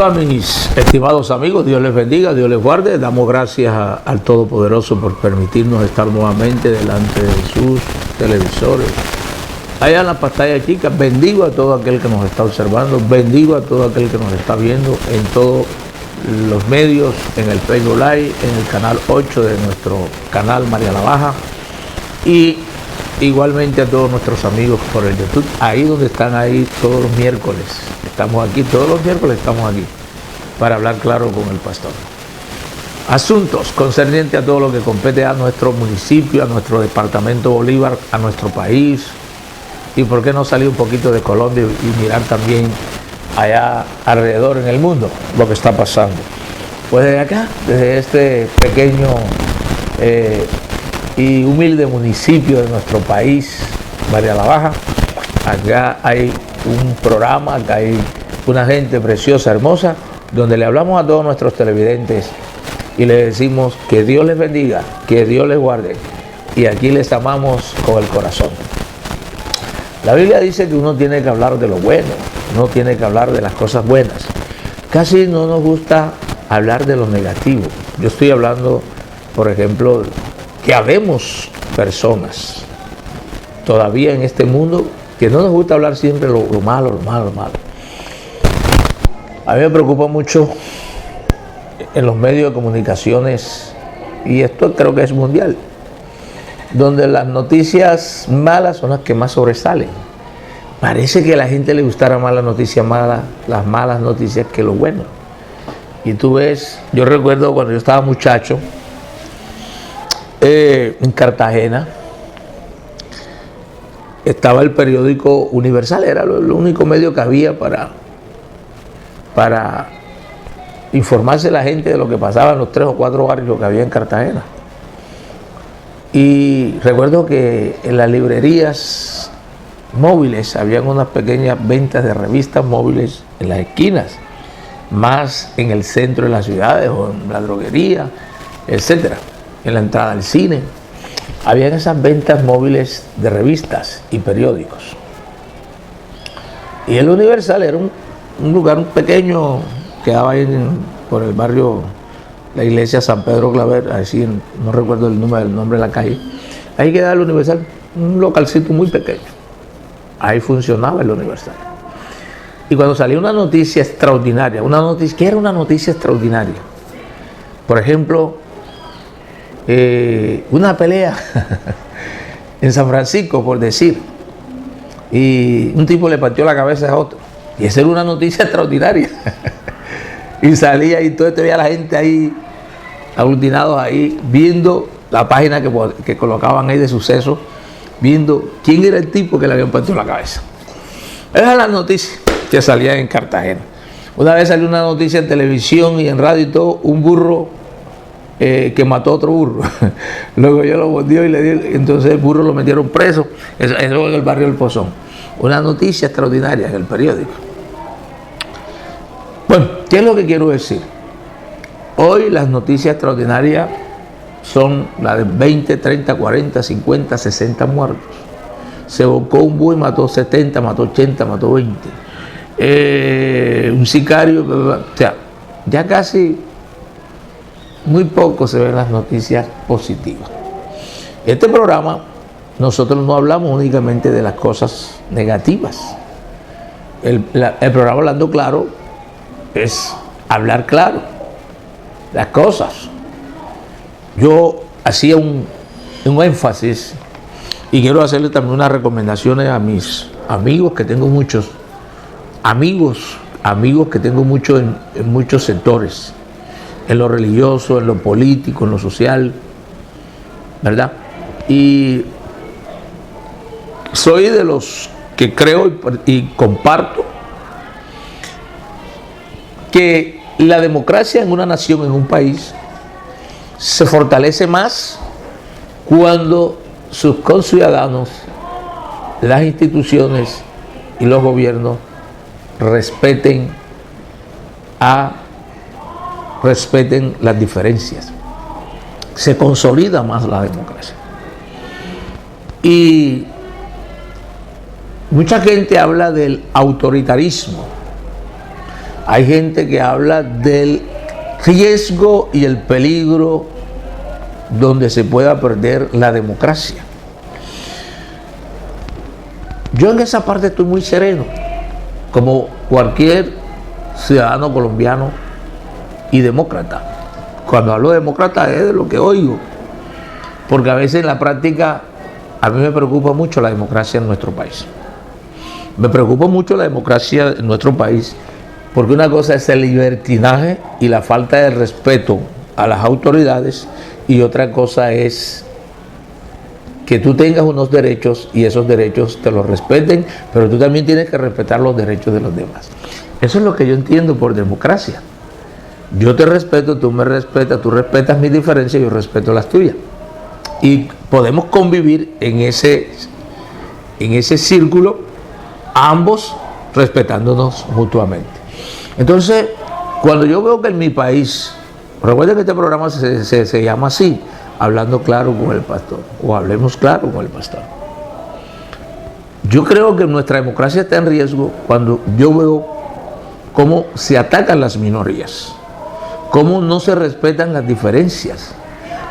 Hola mis estimados amigos, Dios les bendiga, Dios les guarde. Damos gracias al Todopoderoso por permitirnos estar nuevamente delante de sus televisores. Allá en la pantalla chica, bendigo a todo aquel que nos está observando, bendigo a todo aquel que nos está viendo en todos los medios, en el Facebook Live, en el canal 8 de nuestro canal María la Baja, y igualmente a todos nuestros amigos por el YouTube, ahí donde están ahí todos los miércoles. Estamos aquí, todos los miércoles estamos aquí para hablar claro con el pastor. Asuntos concernientes a todo lo que compete a nuestro municipio, a nuestro departamento Bolívar, a nuestro país, y por qué no salir un poquito de Colombia y mirar también allá alrededor en el mundo lo que está pasando. Pues desde acá, desde este pequeño y humilde municipio de nuestro país, María la Baja, acá hay un programa, acá hay una gente preciosa, hermosa, donde le hablamos a todos nuestros televidentes y les decimos que Dios les bendiga, que Dios les guarde, y aquí les amamos con el corazón. La Biblia dice que uno tiene que hablar de lo bueno, uno tiene que hablar de las cosas buenas. Casi no nos gusta hablar de lo negativo. Yo estoy hablando, por ejemplo, que habemos personas todavía en este mundo que no nos gusta hablar siempre lo malo, lo malo, lo malo. A mí me preocupa mucho en los medios de comunicaciones, y esto creo que es mundial, donde las noticias malas son las que más sobresalen. Parece que a la gente le gustara más las noticias malas, las malas noticias, que lo bueno. Y tú ves, yo recuerdo cuando yo estaba muchacho, en Cartagena, estaba el periódico Universal, era el único medio que había para informarse la gente de lo que pasaba en los 3 o 4 barrios que había en Cartagena. Y recuerdo que en las librerías móviles habían unas pequeñas ventas de revistas móviles en las esquinas, más en el centro de las ciudades o en la droguería, etcétera, en la entrada al cine. Habían esas ventas móviles de revistas y periódicos. Y el Universal era un lugar pequeño, quedaba ahí por el barrio, la iglesia San Pedro Claver, así, no recuerdo el nombre de la calle. Ahí quedaba el Universal, un localcito muy pequeño. Ahí funcionaba el Universal. Y cuando salía una noticia extraordinaria, ¿qué era una noticia extraordinaria? Por ejemplo, una pelea en San Francisco, por decir, y un tipo le partió la cabeza a otro, y esa era una noticia extraordinaria. Y salía y todo, veía a la gente ahí aglutinados ahí, viendo la página que colocaban ahí de sucesos, viendo quién era el tipo que le habían partido la cabeza. Esa es la noticia que salía en Cartagena. Una vez salió una noticia en televisión y en radio y todo, un burro que mató a otro burro. Luego yo lo mordió y le di, entonces el burro lo metieron preso. Eso en el barrio del Pozón. Una noticia extraordinaria en el periódico. Bueno, ¿qué es lo que quiero decir? Hoy las noticias extraordinarias son las de 20, 30, 40, 50, 60 muertos. Se volcó un búho y mató 70, mató 80, mató 20. Un sicario, o sea, ya casi muy poco se ven las noticias positivas. Este programa, nosotros no hablamos únicamente de las cosas negativas. El programa Hablando Claro es hablar claro las cosas. Yo hacía un énfasis, y quiero hacerle también unas recomendaciones a mis amigos, que tengo muchos amigos que tengo muchos en muchos sectores, en lo religioso, en lo político, en lo social, ¿verdad? Y soy de los que creo y comparto que la democracia en una nación, en un país, se fortalece más cuando sus conciudadanos, las instituciones y los gobiernos respeten las diferencias. Se consolida más la democracia. Y mucha gente habla del autoritarismo. hay gente que habla del riesgo y el peligro donde se pueda perder la democracia. Yo en esa parte estoy muy sereno, como cualquier ciudadano colombiano y demócrata. Cuando hablo de demócrata es de lo que oigo, porque a veces en la práctica a mí me preocupa mucho la democracia en nuestro país. Me preocupa mucho la democracia en nuestro país, porque una cosa es el libertinaje y la falta de respeto a las autoridades, y otra cosa es que tú tengas unos derechos y esos derechos te los respeten, pero tú también tienes que respetar los derechos de los demás. Eso es lo que yo entiendo por democracia. Yo te respeto, tú me respetas, tú respetas mis diferencias, yo respeto las tuyas. Y podemos convivir en ese círculo, ambos respetándonos mutuamente. Entonces, cuando yo veo que en mi país, recuerden que este programa se llama así, Hablando Claro con el Pastor, o Hablemos Claro con el Pastor. Yo creo que nuestra democracia está en riesgo cuando yo veo cómo se atacan las minorías, cómo no se respetan las diferencias,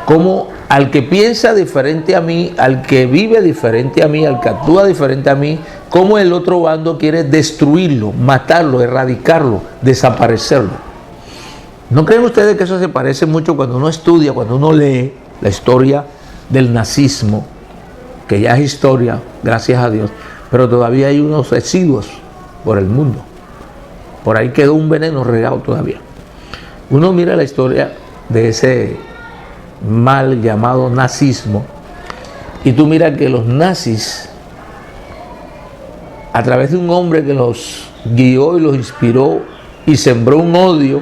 cómo al que piensa diferente a mí, al que vive diferente a mí, al que actúa diferente a mí, cómo el otro bando quiere destruirlo, matarlo, erradicarlo, desaparecerlo. ¿No creen ustedes que eso se parece mucho cuando uno estudia, cuando uno lee la historia del nazismo, que ya es historia, gracias a Dios, pero todavía hay unos residuos por el mundo? Por ahí quedó un veneno regado todavía. Uno mira la historia de ese mal llamado nazismo y tú miras que los nazis, a través de un hombre que los guió y los inspiró y sembró un odio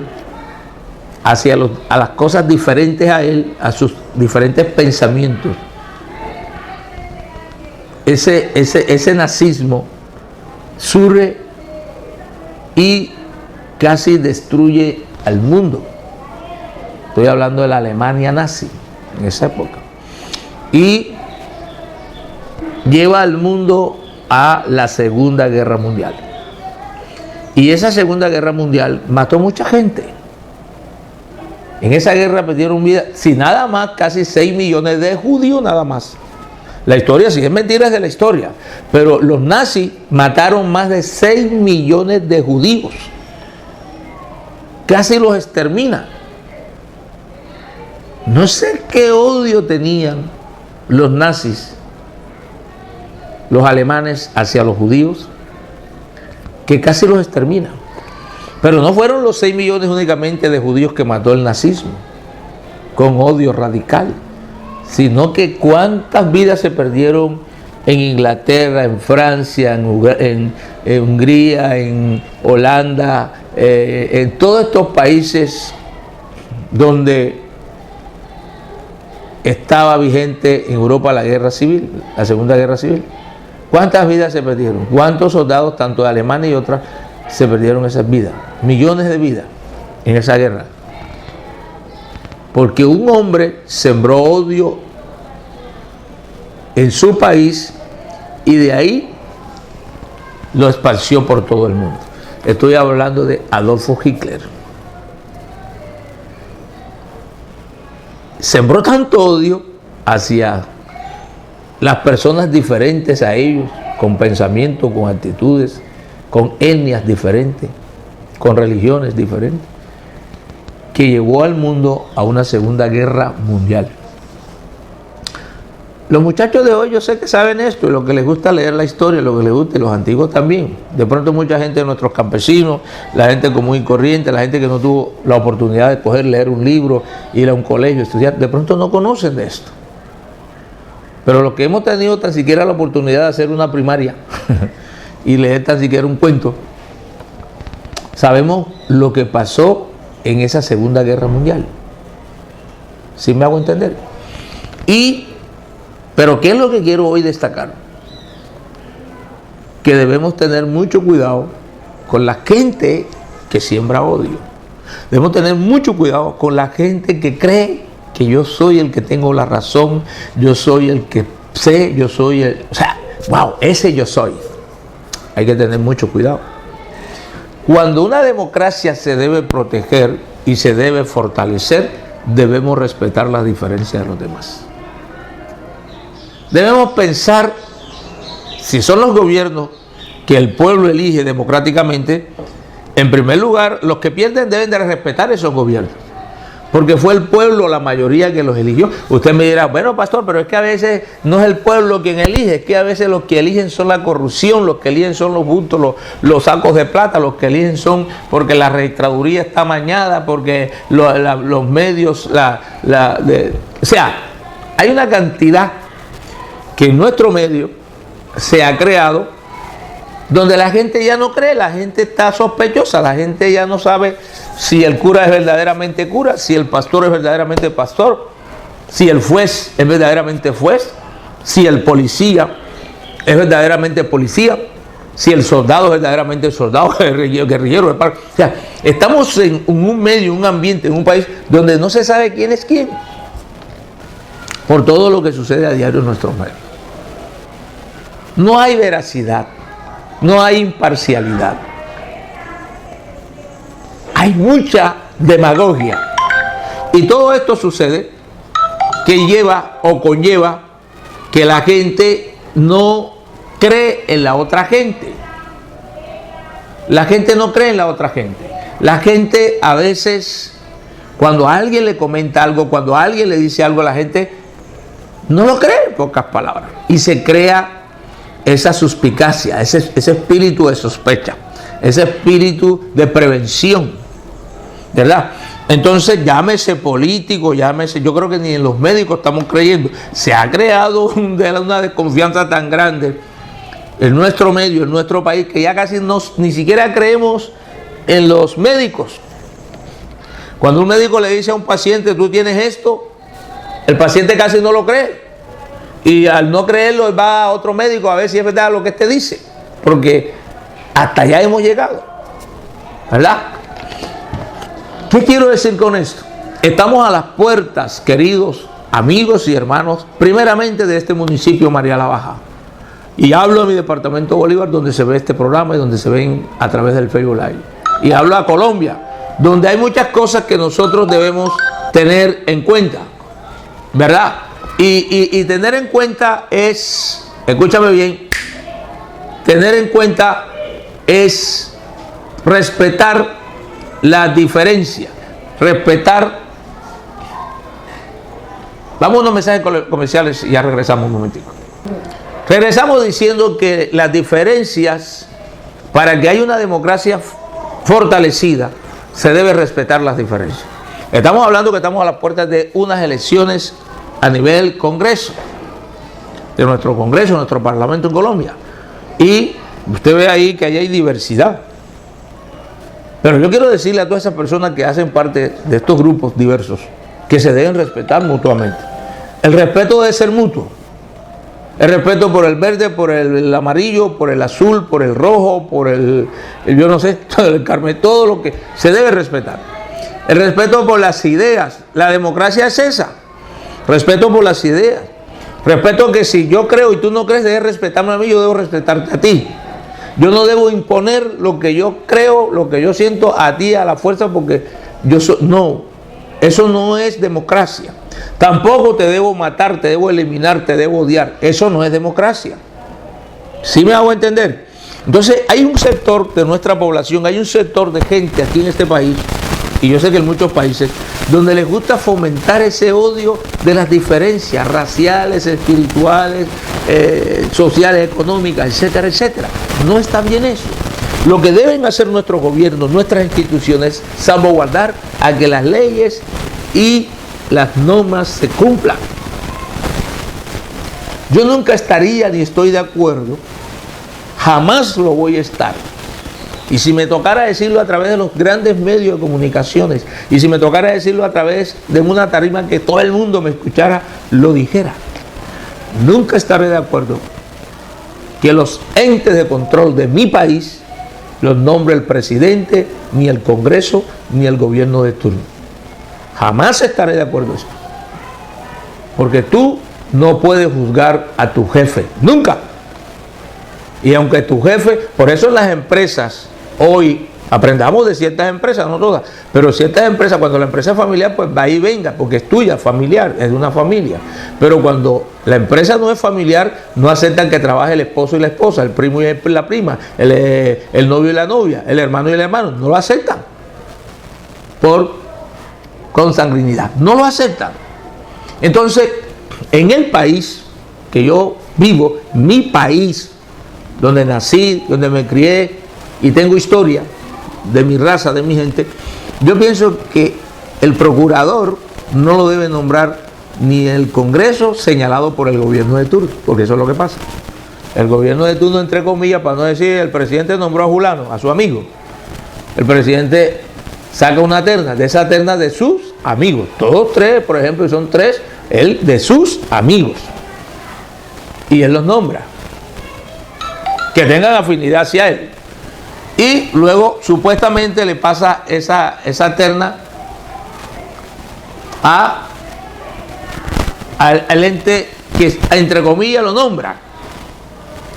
a las cosas diferentes a él, a sus diferentes pensamientos, ese nazismo surge y casi destruye al mundo. Estoy hablando de la Alemania nazi en esa época. Y lleva al mundo a la Segunda Guerra Mundial. Y esa Segunda Guerra Mundial mató mucha gente. En esa guerra perdieron vida, si nada más, casi 6 millones de judíos nada más. La historia, si es mentira, es de la historia. Pero los nazis mataron más de 6 millones de judíos. Casi los exterminan. No sé qué odio tenían los nazis, los alemanes, hacia los judíos, que casi los exterminan. Pero no fueron los 6 millones únicamente de judíos que mató el nazismo, con odio radical, sino que cuántas vidas se perdieron en Inglaterra, en Francia, en Hungría, en Holanda, en todos estos países donde estaba vigente en Europa la guerra civil, la Segunda Guerra Civil. ¿Cuántas vidas se perdieron? ¿Cuántos soldados, tanto de Alemania y otras, se perdieron esas vidas? Millones de vidas en esa guerra. Porque un hombre sembró odio en su país y de ahí lo esparció por todo el mundo. Estoy hablando de Adolfo Hitler. Sembró tanto odio hacia las personas diferentes a ellos, con pensamientos, con actitudes, con etnias diferentes, con religiones diferentes, que llevó al mundo a una Segunda Guerra Mundial. Los muchachos de hoy yo sé que saben esto, y lo que les gusta leer la historia, lo que les gusta, y los antiguos también. De pronto mucha gente de nuestros campesinos, la gente común y corriente, la gente que no tuvo la oportunidad de coger, leer un libro, ir a un colegio, estudiar, de pronto no conocen de esto. Pero los que hemos tenido tan siquiera la oportunidad de hacer una primaria y leer tan siquiera un cuento, sabemos lo que pasó en esa Segunda Guerra Mundial. ¿Sí me hago entender? Pero ¿qué es lo que quiero hoy destacar? Que debemos tener mucho cuidado con la gente que siembra odio. Debemos tener mucho cuidado con la gente que cree que yo soy el que tengo la razón, yo soy el que sé, yo soy el... O sea, wow, ese yo soy. Hay que tener mucho cuidado. cuando una democracia se debe proteger y se debe fortalecer, debemos respetar las diferencias de los demás. Debemos pensar, si son los gobiernos que el pueblo elige democráticamente, en primer lugar, los que pierden deben de respetar esos gobiernos, porque fue el pueblo la mayoría que los eligió. Usted me dirá, bueno, pastor, pero es que a veces no es el pueblo quien elige, es que a veces los que eligen son la corrupción, los que eligen son los bultos, los sacos de plata, los que eligen son porque la registraduría está amañada, porque los medios, o sea, hay una cantidad que en nuestro medio se ha creado donde la gente ya no cree, la gente está sospechosa, la gente ya no sabe si el cura es verdaderamente cura, si el pastor es verdaderamente pastor, si el juez es verdaderamente juez, si el policía es verdaderamente policía, si el soldado es verdaderamente soldado, guerrillero. O sea, estamos en un medio, un ambiente, en un país donde no se sabe quién es quién, por todo lo que sucede a diario en nuestros medios. No hay veracidad. No hay imparcialidad. Hay mucha demagogia. Y todo esto sucede que lleva o conlleva que la gente no cree en la otra gente. La gente no cree en la otra gente. La gente a veces, cuando a alguien le comenta algo, cuando a alguien le dice algo, la gente no lo cree, en pocas palabras. Y se crea esa suspicacia, ese espíritu de sospecha, ese espíritu de prevención, ¿verdad? Entonces, llámese político, llámese, yo creo que ni en los médicos estamos creyendo. Se ha creado una desconfianza tan grande en nuestro medio, en nuestro país, que ya casi ni siquiera creemos en los médicos. Cuando un médico le dice a un paciente, tú tienes esto, el paciente casi no lo cree. Y al no creerlo, va a otro médico a ver si es verdad lo que este dice. Porque hasta allá hemos llegado, ¿verdad? ¿Qué quiero decir con esto? Estamos a las puertas, queridos amigos y hermanos, primeramente de este municipio María la Baja. Y hablo de mi departamento Bolívar, donde se ve este programa y donde se ven a través del Facebook Live. Y hablo a Colombia, donde hay muchas cosas que nosotros debemos tener en cuenta, ¿verdad? Y tener en cuenta es, escúchame bien, tener en cuenta es respetar la diferencia, respetar. Vamos a unos mensajes comerciales y ya regresamos un momentico. Regresamos diciendo que las diferencias, para que haya una democracia fortalecida, se debe respetar las diferencias. Estamos hablando que estamos a las puertas de unas elecciones a nivel Congreso, de nuestro Congreso, nuestro Parlamento en Colombia. Y usted ve ahí que ahí hay diversidad. Pero yo quiero decirle a todas esas personas que hacen parte de estos grupos diversos que se deben respetar mutuamente. El respeto debe ser mutuo. El respeto por el verde, por el amarillo, por el azul, por el rojo, por el yo no sé, el carmen, todo lo que se debe respetar. El respeto por las ideas. La democracia es esa. Respeto por las ideas. Respeto que si yo creo y tú no crees, debes respetarme a mí, yo debo respetarte a ti. Yo no debo imponer lo que yo creo, lo que yo siento a ti a la fuerza porque yo soy. No, eso no es democracia. Tampoco te debo matar, te debo eliminar, te debo odiar. Eso no es democracia. ¿Sí me hago entender? Entonces hay un sector de nuestra población, hay un sector de gente aquí en este país, y yo sé que en muchos países, donde les gusta fomentar ese odio de las diferencias raciales, espirituales, sociales, económicas, etcétera, etcétera. No está bien eso. Lo que deben hacer nuestros gobiernos, nuestras instituciones, es salvaguardar a que las leyes y las normas se cumplan. Yo nunca estaría ni estoy de acuerdo, jamás lo voy a estar. Y si me tocara decirlo a través de los grandes medios de comunicaciones, y si me tocara decirlo a través de una tarima que todo el mundo me escuchara, lo dijera. Nunca estaré de acuerdo que los entes de control de mi país los nombre el presidente, ni el Congreso, ni el gobierno de turno. Jamás estaré de acuerdo en eso. Porque tú no puedes juzgar a tu jefe, nunca. Y aunque tu jefe, por eso en las empresas hoy Aprendamos de ciertas empresas, no todas, pero ciertas empresas, cuando la empresa es familiar, pues va y venga, porque es tuya, familiar, es de una familia. Pero cuando la empresa no es familiar, no aceptan que trabaje el esposo y la esposa, el primo y la prima, el novio y la novia, el hermano y el hermano, no lo aceptan por consanguinidad, no lo aceptan. Entonces, en el país que yo vivo, mi país, donde nací, donde me crié y tengo historia de mi raza, de mi gente, yo pienso que el procurador no lo debe nombrar ni el Congreso señalado por el gobierno de turno, porque eso es lo que pasa. El gobierno de turno, entre comillas, para no decir el presidente nombró a fulano, a su amigo. El presidente saca una terna, de esa terna de sus amigos, todos tres, por ejemplo, y son tres, él de sus amigos, y él los nombra, que tengan afinidad hacia él. Y luego supuestamente le pasa esa terna al ente que entre comillas lo nombra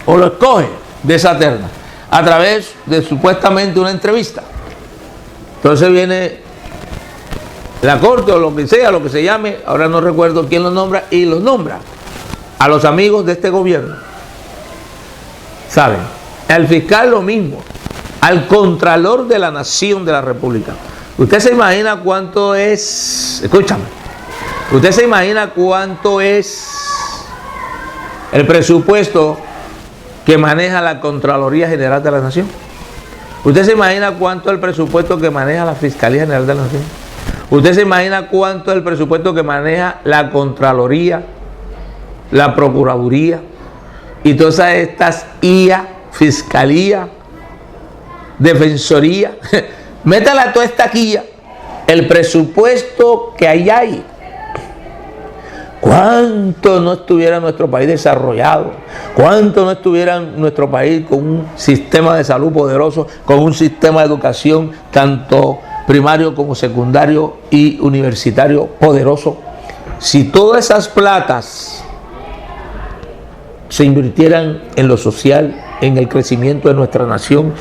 o lo escoge de esa terna a través de supuestamente una entrevista. Entonces viene la corte o lo que sea, lo que se llame, ahora no recuerdo quién lo nombra, y los nombra a los amigos de este gobierno. ¿Saben? Al fiscal lo mismo, al Contralor de la Nación de la República. Usted se imagina cuánto es, escúchame, usted se imagina cuánto es el presupuesto que maneja la Contraloría General de la Nación. Usted se imagina cuánto es el presupuesto que maneja la Fiscalía General de la Nación. Usted se imagina cuánto es el presupuesto que maneja la Contraloría, la Procuraduría y todas estas IA, Fiscalía, Defensoría. Métala a toda esta guía, el presupuesto que hay. ¿Cuánto no estuviera nuestro país desarrollado? ¿Cuánto no estuviera nuestro país con un sistema de salud poderoso, con un sistema de educación tanto primario como secundario y universitario poderoso? Si todas esas platas se invirtieran en lo social, en el crecimiento de nuestra nación,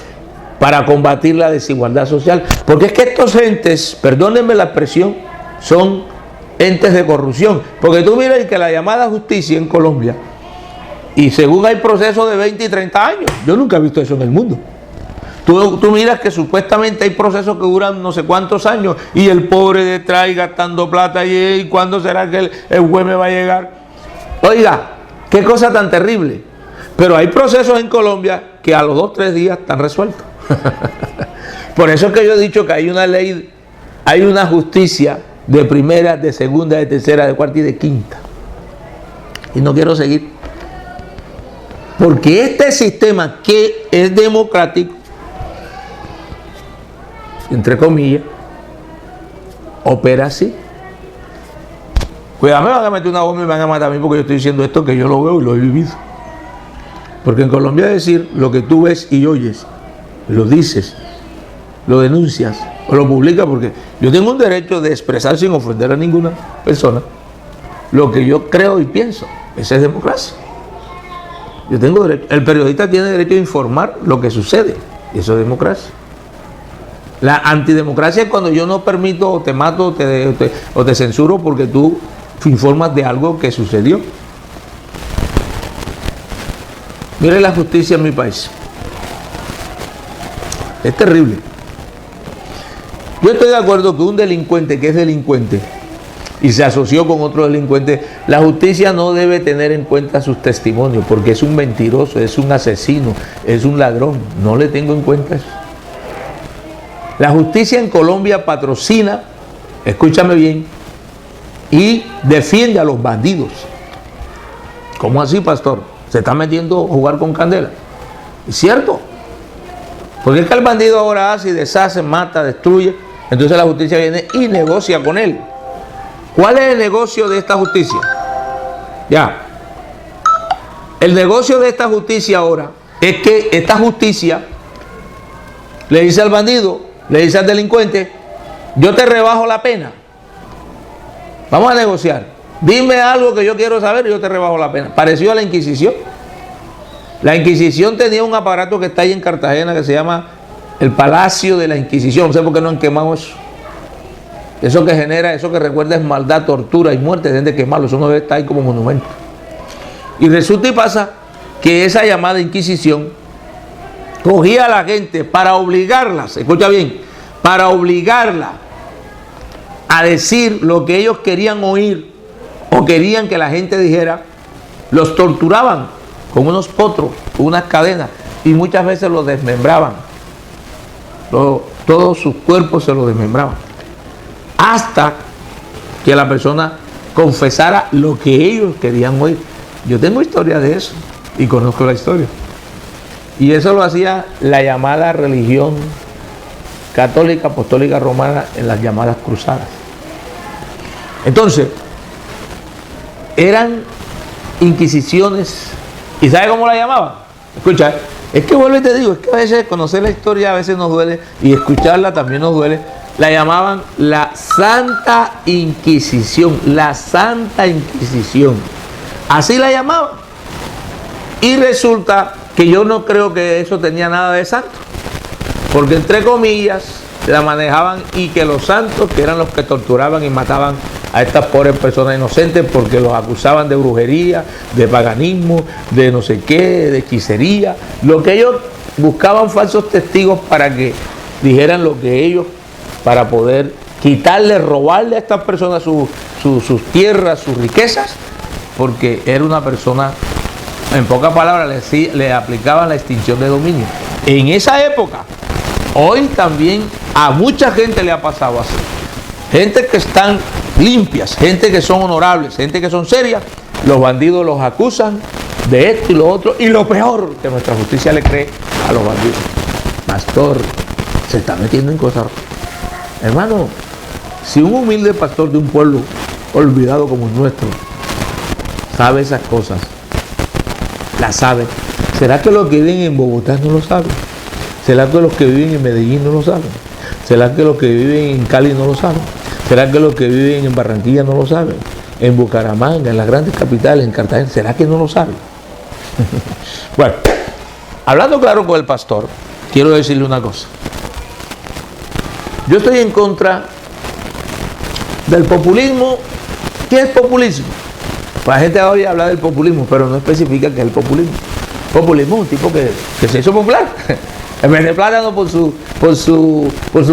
para combatir la desigualdad social. Porque es que estos entes, perdónenme la expresión, son entes de corrupción. Porque tú miras que la llamada justicia en Colombia, y según hay procesos de 20 y 30 años, yo nunca he visto eso en el mundo. Tú miras que supuestamente hay procesos que duran no sé cuántos años, y el pobre detrás y gastando plata, y ¿cuándo será que el juez me va a llegar? Oiga, qué cosa tan terrible. Pero hay procesos en Colombia que a los 2 o 3 días están resueltos. Por eso es que yo he dicho que hay una ley, hay una justicia de primera, de segunda, de tercera, de cuarta y de quinta. Y no quiero seguir. Porque este sistema que es democrático, entre comillas, opera así. Cuidado, me van a meter una bomba y me van a matar a mí porque yo estoy diciendo esto que yo lo veo y lo he vivido. Porque en Colombia decir lo que tú ves y oyes, lo dices, lo denuncias o lo publicas, porque yo tengo un derecho de expresar sin ofender a ninguna persona lo que yo creo y pienso. Esa es democracia. Yo tengo derecho. El periodista tiene derecho a informar lo que sucede, y eso es democracia. La antidemocracia es cuando yo no permito o te mato o te censuro porque tú informas de algo que sucedió. Mire la justicia en mi país. Es terrible. Yo estoy de acuerdo que un delincuente que es delincuente y se asoció con otro delincuente, la justicia no debe tener en cuenta sus testimonios porque es un mentiroso, es un asesino, es un ladrón. No le tengo en cuenta eso. La justicia en Colombia patrocina, escúchame bien, y defiende a los bandidos. ¿Cómo así, pastor? Se está metiendo a jugar con candela. ¿Es cierto? Porque es que el bandido ahora hace y deshace, mata, destruye. Entonces la justicia viene y negocia con él. ¿Cuál es el negocio de esta justicia? Ya. El negocio de esta justicia ahora es que esta justicia le dice al bandido, le dice al delincuente, yo te rebajo la pena. Vamos a negociar. Dime algo que yo quiero saber y yo te rebajo la pena. Pareció a la Inquisición. La Inquisición tenía un aparato que está ahí en Cartagena que se llama el palacio de la Inquisición. No sé por qué no han quemado eso. Eso que genera, eso que recuerda es maldad, tortura y muerte, deben de quemarlo. Eso no debe estar ahí como monumento. Y resulta y pasa que esa llamada Inquisición cogía a la gente para obligarlas, escucha bien, para obligarla a decir lo que ellos querían oír o querían que la gente dijera. Los torturaban con unos potros, con unas cadenas, y muchas veces los desmembraban. Todos sus cuerpos se los desmembraban. Hasta que la persona confesara lo que ellos querían oír. Yo tengo historia de eso y conozco la historia. Y eso lo hacía la llamada religión católica, apostólica romana en las llamadas cruzadas. Entonces, eran inquisiciones. ¿Y sabe cómo la llamaban? Escucha, es que vuelvo y te digo, es que a veces conocer la historia a veces nos duele y escucharla también nos duele. La llamaban la Santa Inquisición, la Santa Inquisición. Así la llamaban. Y resulta que yo no creo que eso tenía nada de santo, porque entre comillas la manejaban, y que los santos, que eran los que torturaban y mataban a estas pobres personas inocentes porque los acusaban de brujería, de paganismo, de no sé qué, de hechicería. Lo que ellos buscaban falsos testigos para que dijeran lo que ellos, para poder quitarle, robarle a estas personas sus tierras, sus riquezas, porque era una persona, en pocas palabras, le aplicaban la extinción de dominio. En esa época, hoy también a mucha gente le ha pasado así. Gente que están limpias, gente que son honorables, gente que son serias, los bandidos los acusan de esto y lo otro, y lo peor, que nuestra justicia le cree a los bandidos. Pastor, se está metiendo en cosas. Hermano, si un humilde pastor de un pueblo olvidado como el nuestro sabe esas cosas, las sabe, ¿será que los que viven en Bogotá no lo saben? ¿Será que los que viven en Medellín no lo saben? ¿Será que los que viven en Cali no lo saben? ¿Será que los que viven en Barranquilla no lo saben? En Bucaramanga, en las grandes capitales, en Cartagena, ¿será que no lo saben? Bueno, hablando claro con el pastor, quiero decirle una cosa. Yo estoy en contra del populismo. ¿Qué es populismo? La gente hoy habla del populismo, pero no especifica qué es el populismo. Populismo es un tipo que se hizo popular. El vende plátano por su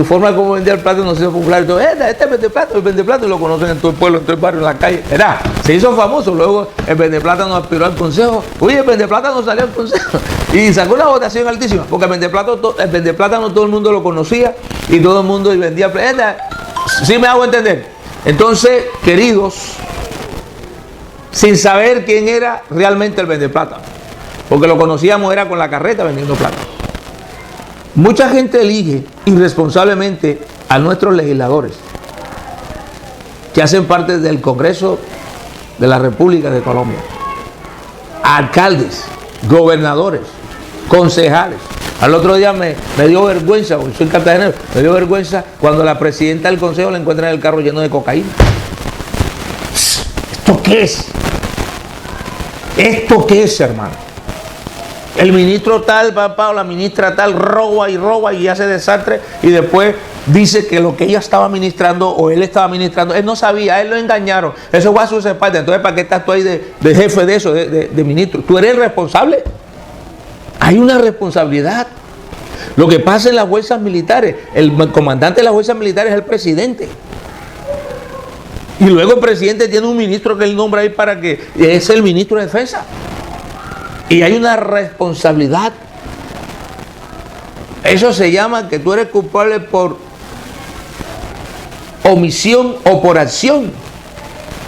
forma como vendía el plátano se hizo popular. Entonces, este vende plátano, el vende plátano, y lo conocen en todo el pueblo, en todo el barrio, en la calle. Era, se hizo famoso. Luego el vende plátano aspiró al consejo. Oye, el vende plátano salió al consejo y sacó una votación altísima, porque el vende plátano todo el mundo lo conocía y todo el mundo vendía plátano. ¿Sí me hago entender? Entonces, queridos, sin saber quién era realmente el vende plátano, porque lo conocíamos era con la carreta vendiendo plátano. Mucha gente elige irresponsablemente a nuestros legisladores que hacen parte del Congreso de la República de Colombia, alcaldes, gobernadores, concejales. Al otro día me dio vergüenza, porque soy cartagenero, me dio vergüenza cuando la presidenta del consejo la encuentra en el carro lleno de cocaína. ¿Esto qué es? ¿Esto qué es, hermano? El ministro tal, papá, o la ministra tal, roba y hace desastre, y después dice que lo que ella estaba ministrando o él estaba ministrando, él no sabía, él lo engañaron. Eso va a su parte. Entonces, ¿para qué estás tú ahí de jefe de eso, de ministro? ¿Tú eres el responsable? Hay una responsabilidad. Lo que pasa en las fuerzas militares, el comandante de las fuerzas militares es el presidente. Y luego el presidente tiene un ministro que él nombra ahí para que es el ministro de defensa. Y hay una responsabilidad. Eso se llama que tú eres culpable por omisión o por acción.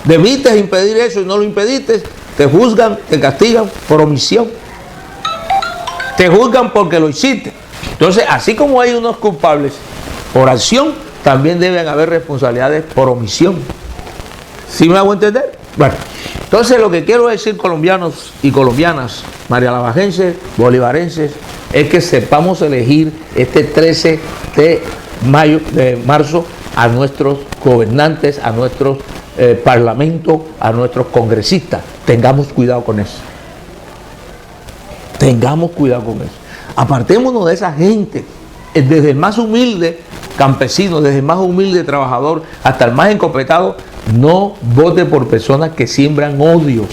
Debiste impedir eso y no lo impediste. Te juzgan, te castigan por omisión. Te juzgan porque lo hiciste. Entonces, así como hay unos culpables por acción, también deben haber responsabilidades por omisión. ¿Sí me hago entender? Bueno, entonces lo que quiero decir, colombianos y colombianas, marialabajenses, bolivarenses, es que sepamos elegir este 13 de marzo a nuestros gobernantes, a nuestros parlamentos, a nuestros congresistas. Tengamos cuidado con eso. Tengamos cuidado con eso. Apartémonos de esa gente desde el más humilde campesino, desde el más humilde trabajador hasta el más encopetado, no vote por personas que siembran odios.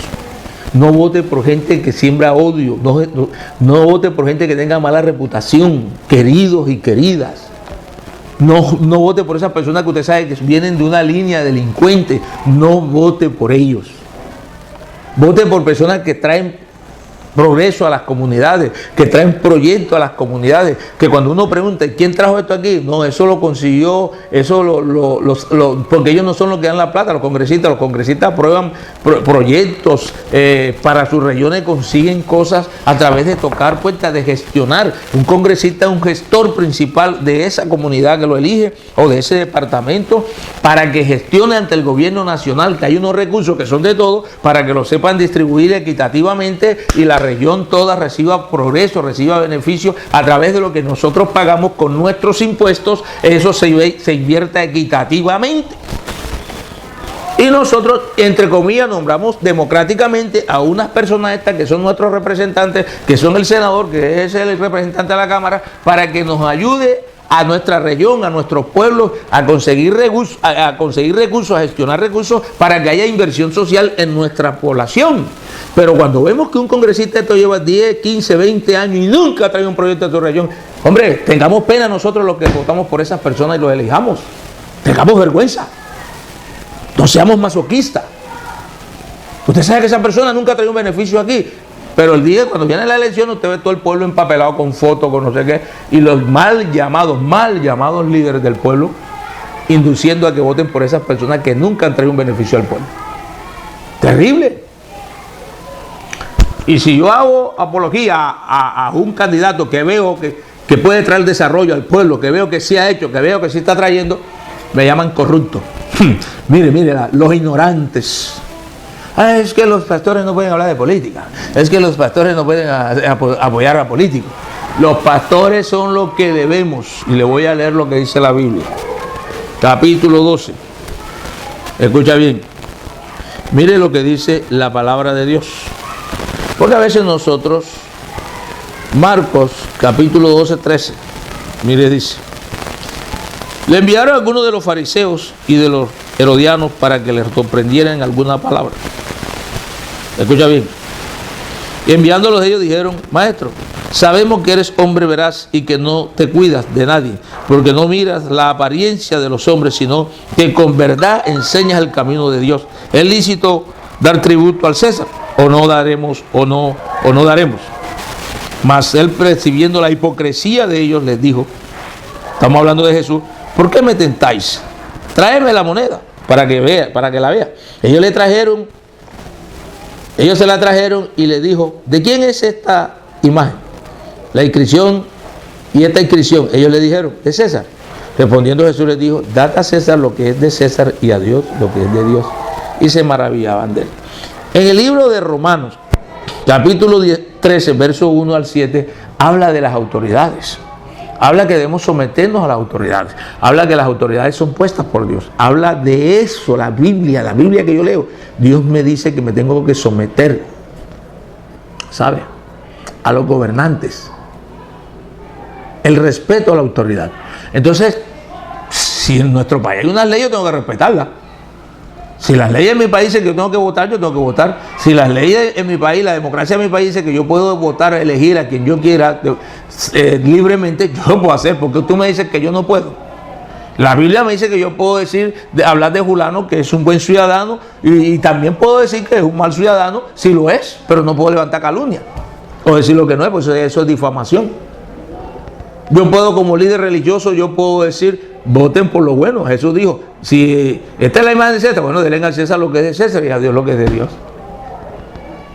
No vote por gente que siembra odio. No vote por gente que tenga mala reputación, queridos y queridas. No vote por esas personas que usted sabe que vienen de una línea delincuente. No vote por ellos. Vote por personas que traen progreso a las comunidades, que traen proyectos a las comunidades, que cuando uno pregunta ¿quién trajo esto aquí? No, eso lo consiguió, porque ellos no son los que dan la plata, los congresistas aprueban proyectos para sus regiones, consiguen cosas a través de tocar puertas, de gestionar. Un congresista es un gestor principal de esa comunidad que lo elige o de ese departamento para que gestione ante el gobierno nacional, que hay unos recursos que son de todos, para que lo sepan distribuir equitativamente y la región toda reciba progreso, reciba beneficio a través de lo que nosotros pagamos con nuestros impuestos. Eso se invierta equitativamente. Y nosotros, entre comillas, nombramos democráticamente a unas personas estas que son nuestros representantes, que son el senador, que es el representante de la Cámara, para que nos ayude a nuestra región, a nuestros pueblos, a conseguir recursos, a gestionar recursos para que haya inversión social en nuestra población. Pero cuando vemos que un congresista esto lleva 10, 15, 20 años y nunca ha traído un proyecto a tu región, hombre, tengamos pena nosotros los que votamos por esas personas y los elijamos. Tengamos vergüenza. No seamos masoquistas. Usted sabe que esa persona nunca ha traído un beneficio aquí. Pero el día cuando viene la elección, usted ve todo el pueblo empapelado con fotos, con no sé qué, y los mal llamados líderes del pueblo, induciendo a que voten por esas personas que nunca han traído un beneficio al pueblo. Terrible. Y si yo hago apología a un candidato que veo que puede traer desarrollo al pueblo, que veo que sí ha hecho, que veo que sí está trayendo, me llaman corrupto. Mire, los ignorantes. Es que los pastores no pueden hablar de política. Es que los pastores no pueden apoyar a políticos. Los pastores son lo que debemos. Y le voy a leer lo que dice la Biblia. Capítulo 12. Escucha bien. Mire lo que dice la palabra de Dios. Porque a veces nosotros, Marcos, capítulo 12, 13. Mire, dice. Le enviaron a algunos de los fariseos y de los herodianos para que les sorprendieran alguna palabra. Escucha bien. Y enviándolos ellos dijeron: Maestro, sabemos que eres hombre veraz y que no te cuidas de nadie, porque no miras la apariencia de los hombres, sino que con verdad enseñas el camino de Dios. ¿Es lícito dar tributo al César? ¿O no daremos? ¿O no daremos? Mas él, percibiendo la hipocresía de ellos, les dijo, estamos hablando de Jesús: ¿por qué me tentáis? Tráeme la moneda para que la vea. Ellos se la trajeron y le dijo: ¿de quién es esta imagen? La inscripción y esta inscripción. Ellos le dijeron: de César. Respondiendo Jesús les dijo: dad a César lo que es de César y a Dios lo que es de Dios. Y se maravillaban de él. En el libro de Romanos, capítulo 13, verso 1 al 7, habla de las autoridades. Habla que debemos someternos a las autoridades. Habla que las autoridades son puestas por Dios. Habla de eso, la Biblia que yo leo. Dios me dice que me tengo que someter, ¿sabe?, a los gobernantes. El respeto a la autoridad. Entonces, si en nuestro país hay unas leyes, yo tengo que respetarlas. Si las leyes en mi país dicen que yo tengo que votar, yo tengo que votar. Si las leyes en mi país, la democracia en mi país dice que yo puedo votar, elegir a quien yo quiera libremente, yo lo puedo hacer, porque tú me dices que yo no puedo. La Biblia me dice que yo puedo hablar de fulano que es un buen ciudadano y también puedo decir que es un mal ciudadano si lo es, pero no puedo levantar calumnia o decir lo que no es, pues eso es difamación. Yo puedo, como líder religioso, yo puedo decir: voten por lo bueno. Jesús dijo: si esta es la imagen de César, bueno, denle al César lo que es de César y a Dios lo que es de Dios.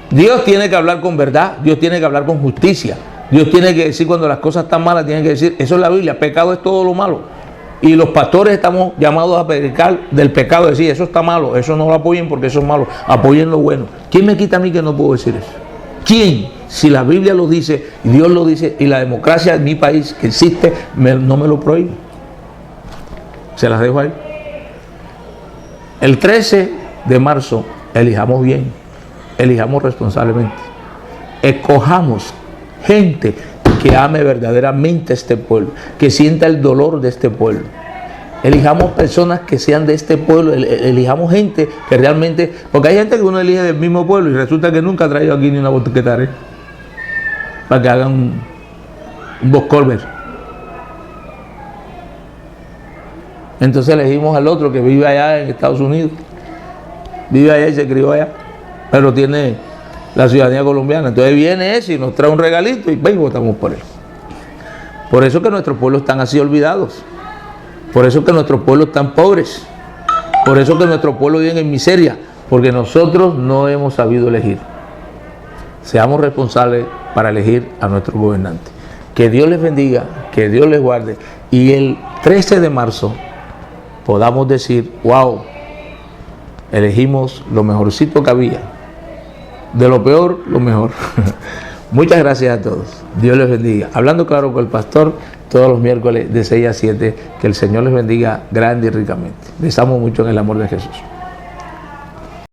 Dios tiene que hablar con verdad, Dios tiene que hablar con justicia, Dios tiene que decir cuando las cosas están malas, tiene que decir, eso es la Biblia, pecado es todo lo malo. Y los pastores estamos llamados a predicar del pecado, decir, eso está malo, eso no lo apoyen porque eso es malo, apoyen lo bueno. ¿Quién me quita a mí que no puedo decir eso? ¿Quién? Si la Biblia lo dice, y Dios lo dice, y la democracia en mi país que existe, no me lo prohíbe. Se las dejo ahí. El 13 de marzo, elijamos bien, elijamos responsablemente. Escojamos gente que ame verdaderamente a este pueblo, que sienta el dolor de este pueblo. Elijamos personas que sean de este pueblo, elijamos gente que realmente, porque hay gente que uno elige del mismo pueblo y resulta que nunca ha traído aquí ni una boqueta para que hagan un Boscolver. Entonces elegimos al otro que vive allá en Estados Unidos, vive allá y se crió allá, pero tiene la ciudadanía colombiana. Entonces viene ese y nos trae un regalito y votamos por él. Por eso que nuestros pueblos están así olvidados. Por eso que nuestros pueblos están pobres. Por eso que nuestros pueblos viven en miseria. Porque nosotros no hemos sabido elegir. Seamos responsables para elegir a nuestros gobernantes. Que Dios les bendiga, que Dios les guarde. Y el 13 de marzo podamos decir, wow, elegimos lo mejorcito que había. De lo peor, lo mejor. Muchas gracias a todos. Dios les bendiga. Hablando claro con el pastor, todos los miércoles de 6 a 7. Que el Señor les bendiga grande y ricamente. Les amo mucho en el amor de Jesús.